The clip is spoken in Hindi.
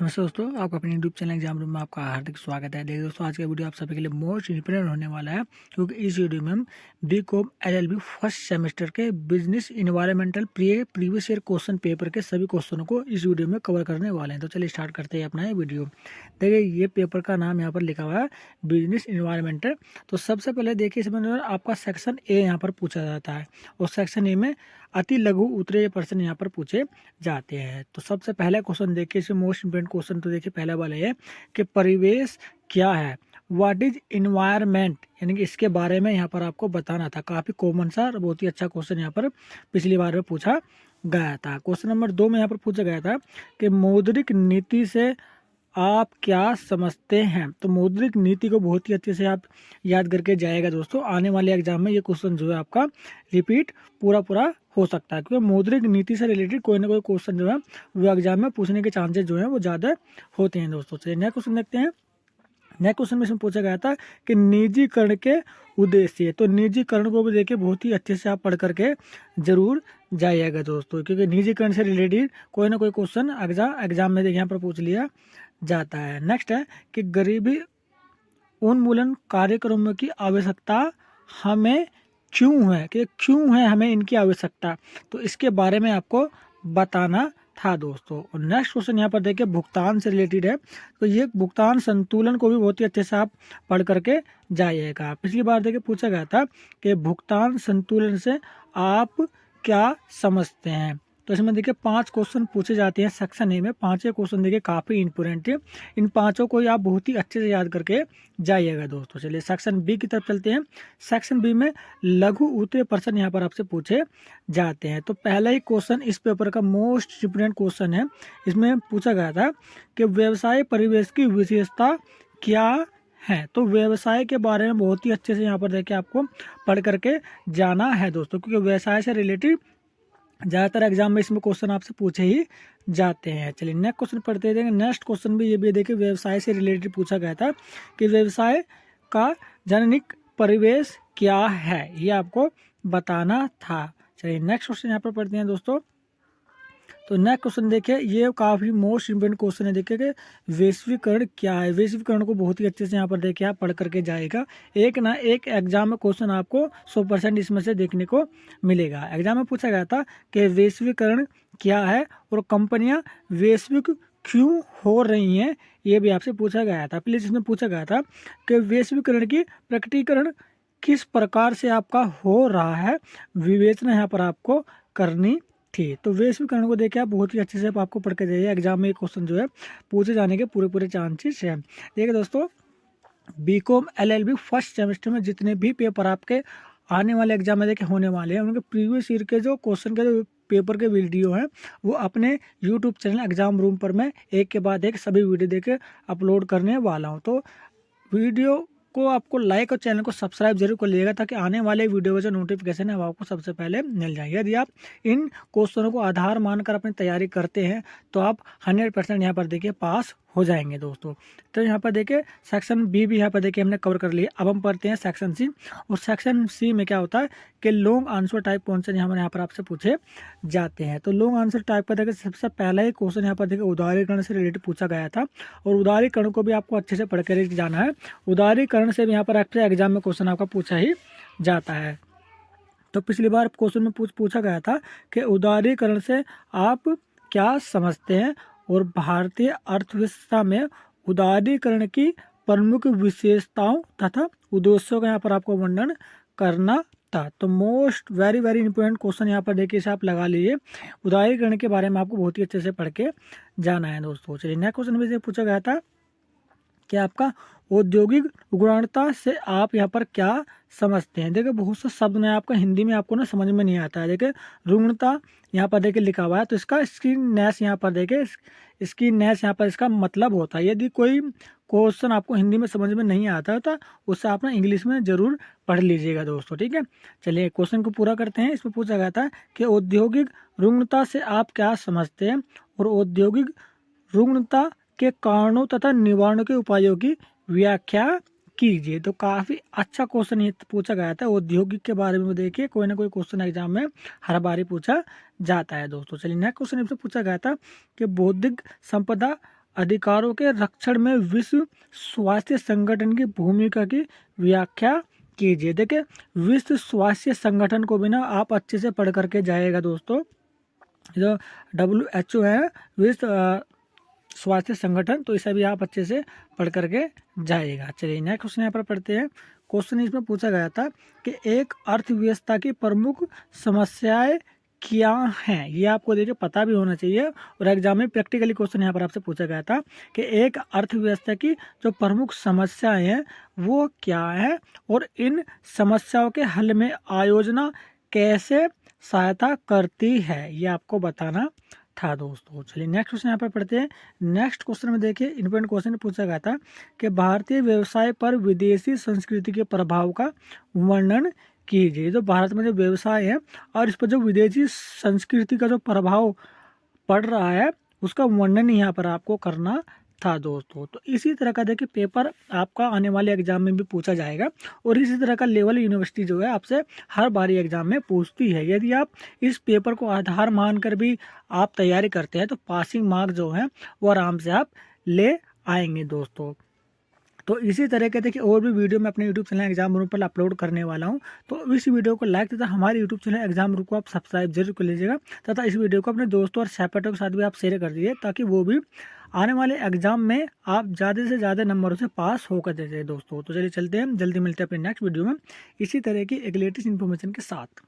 नमस्ते दोस्तों, आपका अपने यूट्यूब चैनल एग्जाम रूम में आपका हार्दिक स्वागत है। देखिए दोस्तों, आज का वीडियो आप सभी के लिए मोस्ट इंपॉर्टेंट होने वाला है, क्योंकि इस वीडियो में हम बीकॉम एलएलबी फर्स्ट सेमेस्टर के business environmental previous year question paper के सभी क्वेश्चनों को इस वीडियो में कवर करने वाले हैं। तो चलिए स्टार्ट करते हैं अपना ये वीडियो। देखिए, ये पेपर का नाम यहाँ पर लिखा हुआ है बिजनेस इन्वायरमेंटल। तो सबसे पहले देखिए, इसमें आपका सेक्शन ए यहाँ पर पूछा जाता है, और सेक्शन ए में अति लघु उत्तरीय प्रश्न यहाँ पर पूछे जाते हैं। तो सबसे पहला क्वेश्चन देखिए, इसमें मोस्ट इंपोर्टेंट क्वेश्चन तो देखिए पहला वाला है कि परिवेश क्या है, व्हाट इज इन्वायरमेंट, यानी कि इसके बारे में यहाँ पर आपको बताना था। काफी कॉमन सा और बहुत ही अच्छा क्वेश्चन यहाँ पर पिछली बार में पूछा गया था। क्वेश्चन नंबर 2 में यहाँ पर पूछा गया था कि मौद्रिक नीति से आप क्या समझते हैं। तो मौद्रिक नीति को बहुत ही अच्छे से आप याद करके जाएगा दोस्तों। आने वाले एग्जाम में ये क्वेश्चन जो है आपका रिपीट पूरा हो सकता है, क्योंकि मौद्रिक नीति से रिलेटेड कोई ना कोई क्वेश्चन जो है वो एग्जाम में पूछने के चांसेस जो है वो ज़्यादा होते हैं दोस्तों। चलिए नेक्स्ट क्वेश्चन देखते हैं। नेक्स्ट क्वेश्चन में इसमें पूछा गया था कि निजीकरण के उद्देश्य। तो निजीकरण को भी देखिए बहुत ही अच्छे से आप पढ़ करके जरूर जाइएगा दोस्तों, क्योंकि निजीकरण से रिलेटेड कोई ना कोई क्वेश्चन एग्जाम में देखिए यहाँ पर पूछ लिया जाता है। नेक्स्ट है कि गरीबी उन्मूलन कार्यक्रमों की आवश्यकता हमें क्यों है, कि क्यों है हमें इनकी आवश्यकता, तो इसके बारे में आपको बताना था दोस्तों। और नेक्स्ट क्वेश्चन यहाँ पर देखिए भुगतान से रिलेटेड है। तो ये भुगतान संतुलन को भी बहुत ही अच्छे से आप पढ़ करके जाइएगा। पिछली बार देखिए पूछा गया था कि भुगतान संतुलन से आप क्या समझते हैं। तो इसमें देखिए 5 क्वेश्चन पूछे जाते हैं सेक्शन ए में। 5 क्वेश्चन देखिए काफ़ी इंपॉर्टेंट है। इन 5 को आप बहुत ही अच्छे से याद करके जाइएगा दोस्तों। चलिए सेक्शन बी की तरफ चलते हैं। सेक्शन बी में लघु उत्तरीय प्रश्न यहाँ पर आपसे पूछे जाते हैं। तो पहला ही क्वेश्चन इस पेपर का मोस्ट इंपोर्टेंट क्वेश्चन है। इसमें पूछा गया था कि व्यवसाय परिवेश की विशेषता क्या है। तो व्यवसाय के बारे में बहुत ही अच्छे से यहाँ पर देखिए आपको पढ़ करके जाना है दोस्तों, क्योंकि व्यवसाय से रिलेटेड ज़्यादातर एग्जाम में इसमें क्वेश्चन आपसे पूछे ही जाते हैं। चलिए नेक्स्ट क्वेश्चन पढ़ते हैं। नेक्स्ट क्वेश्चन भी ये भी देखिए व्यवसाय से रिलेटेड पूछा गया था कि व्यवसाय का जननिक परिवेश क्या है, ये आपको बताना था। चलिए नेक्स्ट क्वेश्चन यहाँ पर पढ़ते हैं दोस्तों। तो नेक्स्ट क्वेश्चन देखिए, ये काफ़ी मोस्ट इंपोर्टेंट क्वेश्चन है। देखिए कि वैश्वीकरण क्या है। वैश्वीकरण को बहुत ही अच्छे से यहाँ पर देखिए आप पढ़ करके जाएगा। एक ना एक एग्जाम में क्वेश्चन आपको 100% इसमें से देखने को मिलेगा। एग्जाम में पूछा गया था कि वैश्वीकरण क्या है और कंपनियां वैश्विक क्यों हो रही हैं, ये भी आपसे पूछा गया था। प्लीज इसमें पूछा गया था कि वैश्वीकरण की प्रकटीकरण किस प्रकार से आपका हो रहा है, विवेचना यहाँ पर आपको करनी थी। तो वैश्वीकरण को देखिए आप बहुत ही अच्छे से आपको पढ़ के जाइए। एग्जाम में क्वेश्चन जो है पूछे जाने के पूरे चांसेस हैं। देखिए दोस्तों, बीकॉम एलएलबी फर्स्ट सेमेस्टर में जितने भी पेपर आपके आने वाले एग्जाम में देखिए होने वाले हैं, उनके प्रीवियस ईयर के जो क्वेश्चन के जो पेपर के वीडियो हैं वो अपने यूट्यूब चैनल एग्जाम रूम पर मैं एक के बाद एक सभी वीडियो देके अपलोड करने वाला हूँ। तो वीडियो को आपको लाइक और चैनल को सब्सक्राइब जरूर कर लीजिएगा, ताकि आने वाले वीडियो का जो नोटिफिकेशन है वो आपको सबसे पहले मिल जाए। यदि आप इन क्वेश्चनों को आधार मानकर अपनी तैयारी करते हैं तो आप 100% यहाँ पर देखिए पास हो जाएंगे दोस्तों। तो यहाँ पर देखिए सेक्शन बी भी यहाँ पर देखिए हमने कवर कर लिया। अब हम पढ़ते हैं सेक्शन सी। और सेक्शन सी में क्या होता है कि लॉन्ग आंसर टाइप क्वेश्चन यहाँ पर आपसे पूछे जाते हैं। तो लॉन्ग आंसर टाइप का देखिए सबसे पहला ही क्वेश्चन यहाँ पर देखिए उदारीकरण से रिलेटेड पूछा गया था, और उदारीकरण को भी आपको अच्छे से पढ़ कर जाना है। उदारीकरण से भी यहाँ पर आपसे एग्जाम में क्वेश्चन आपका पूछा ही जाता है। तो पिछली बार क्वेश्चन में पूछा गया था कि उदारीकरण से आप क्या समझते हैं, और भारतीय अर्थव्यवस्था में उदारीकरण की प्रमुख विशेषताओं तथा उद्देश्यों का यहाँ पर आपको वर्णन करना था। तो मोस्ट वेरी इंपॉर्टेंट क्वेश्चन यहाँ पर देखिए इसे आप लगा लीजिए। उदारीकरण के बारे में आपको बहुत ही अच्छे से पढ़ के जाना है दोस्तों। चलिए नेक्स्ट क्वेश्चन में से पूछा गया था कि आपका औद्योगिक उग्रता से आप यहाँ पर क्या समझते हैं। देखिए बहुत से शब्द में आपका हिंदी में आपको ना समझ में नहीं आता है। देखिए रुग्णता यहाँ पर देखिए लिखा हुआ है, तो इसका स्किननेस यहाँ पर देखिए स्किननेस यहाँ पर इसका मतलब होता है। यदि कोई क्वेश्चन आपको हिंदी में समझ में नहीं आता है तो उससे आप ना इंग्लिश में जरूर पढ़ लीजिएगा दोस्तों, ठीक है। चलिए क्वेश्चन को पूरा करते हैं। इसमें पूछा गया था कि औद्योगिक रुग्णता से आप क्या समझते हैं, और औद्योगिक रुग्णता के कारणों तथा निवारण के उपायों की व्याख्या कीजिए। तो काफी अच्छा क्वेश्चन ये पूछा गया था। औद्योगिक के बारे में देखिए कोई ना कोई क्वेश्चन एग्जाम में हर बार पूछा जाता है दोस्तों। चलिए नेक्स्ट क्वेश्चन इससे पूछा गया था कि बौद्धिक संपदा अधिकारों के रक्षण में विश्व स्वास्थ्य संगठन की भूमिका की व्याख्या कीजिए। देखिए, विश्व स्वास्थ्य संगठन को भी ना आप अच्छे से पढ़ करके जाइएगा दोस्तों। जो WHO है, विश्व स्वास्थ्य संगठन, तो इसे भी आप अच्छे से पढ़ करके जाइएगा। चलिए नेक्स्ट क्वेश्चन यहाँ पर पढ़ते हैं। क्वेश्चन इसमें पूछा गया था कि एक अर्थव्यवस्था की प्रमुख समस्याएं क्या हैं। ये आपको देखिए पता भी होना चाहिए, और एग्जाम में प्रैक्टिकली क्वेश्चन यहाँ पर आपसे पूछा गया था कि एक अर्थव्यवस्था की जो प्रमुख समस्याएं हैं वो क्या है, और इन समस्याओं के हल में आयोजना कैसे सहायता करती है, ये आपको बताना था दोस्तों। चलिए नेक्स्ट क्वेश्चन यहाँ पर पढ़ते हैं। नेक्स्ट क्वेश्चन में देखिए इंपॉर्टेंट क्वेश्चन पूछा गया था कि भारतीय व्यवसाय पर विदेशी संस्कृति के प्रभाव का वर्णन कीजिए। जो भारत में जो व्यवसाय है और इस पर जो विदेशी संस्कृति का जो प्रभाव पड़ रहा है उसका वर्णन यहाँ पर आपको करना था दोस्तों। तो इसी तरह का देखिए पेपर आपका आने वाले एग्जाम में भी पूछा जाएगा, और इसी तरह का लेवल यूनिवर्सिटी जो है आपसे हर बारी एग्जाम में पूछती है। यदि आप इस पेपर को आधार मानकर भी आप तैयारी करते हैं तो पासिंग मार्क्स जो हैं वो आराम से आप ले आएंगे दोस्तों। तो इसी तरह के देखिए और भी वीडियो मैं अपने यूट्यूब चैनल एग्जाम रूम पर अपलोड करने वाला हूं। तो इस वीडियो को लाइक तथा हमारे यूट्यूब चैनल एग्जाम रूम को आप सब्सक्राइब जरूर कर लीजिएगा, तथा इस वीडियो को अपने दोस्तों और सहपाठियों के साथ भी आप शेयर कर दीजिए, ताकि वो भी आने वाले एग्जाम में आप ज़्यादा से ज़्यादा नंबरों से पास होकर दे दोस्तों। तो चलिए चलते हैं, जल्दी मिलते हैं अपने नेक्स्ट वीडियो में इसी तरह की एक लेटेस्ट इन्फॉर्मेशन के साथ।